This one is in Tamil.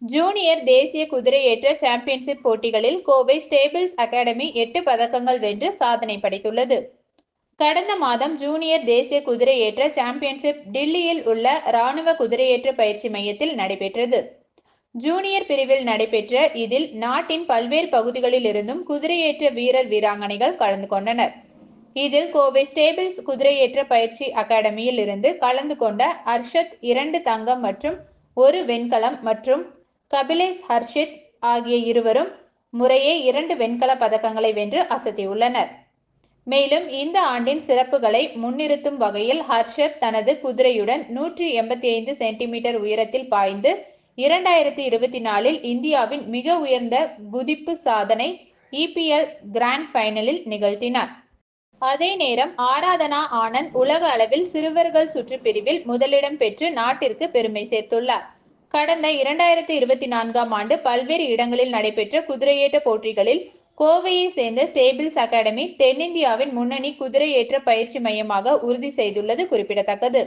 ஜூனியர் தேசிய குதிரையேற்ற சாம்பியன்ஷிப் போட்டிகளில் கோவை ஸ்டேபிள்ஸ் அகாடமி 8 பதக்கங்கள் வென்று சாதனை படைத்துள்ளது. கடந்த மாதம் ஜூனியர் தேசிய குதிரையேற்ற சாம்பியன்ஷிப் டில்லியில் உள்ள ராணுவ குதிரையேற்ற பயிற்சி மையத்தில் நடைபெற்றது. ஜூனியர் பிரிவில் நடைபெற்ற இதில் நாட்டின் பல்வேறு பகுதிகளில் இருந்தும் குதிரையேற்ற வீரர் வீராங்கனைகள் கலந்து கொண்டனர். இதில் கோவை ஸ்டேபிள்ஸ் குதிரையேற்ற பயிற்சி அகாடமியில் இருந்து கலந்து கொண்ட அர்ஷத் 2 தங்கம் மற்றும் 1 வெண்கலம் மற்றும் கபிலேஷ் ஹர்ஷித் ஆகிய இருவரும் முறையே 2 வெண்கல பதக்கங்களை வென்று அசத்தியுள்ளனர். மேலும் இந்த ஆண்டின் சிறப்புகளை முன்னிறுத்தும் வகையில் ஹர்ஷத் தனது குதிரையுடன் 185 சென்டிமீட்டர் உயரத்தில் பாய்ந்து 2024 இந்தியாவின் மிக உயர்ந்த குதிப்பு சாதனை EPL கிராண்ட் ஃபைனலில் நிகழ்த்தினார். அதே நேரம் ஆராதனா ஆனந்த் உலக அளவில் சிறுவர்கள் சுற்று பிரிவில் முதலிடம் பெற்று நாட்டிற்கு பெருமை சேர்த்துள்ளார். கடந்த 2024ஆம் ஆண்டு பல்வேறு இடங்களில் நடைபெற்ற குதிரையேற்ற போட்டிகளில் கோவையை சேர்ந்த ஸ்டேபிள்ஸ் அகாடமி தென்னிந்தியாவின் முன்னணி குதிரையேற்ற பயிற்சி மையமாக உறுதி செய்துள்ளது குறிப்பிடத்தக்கது.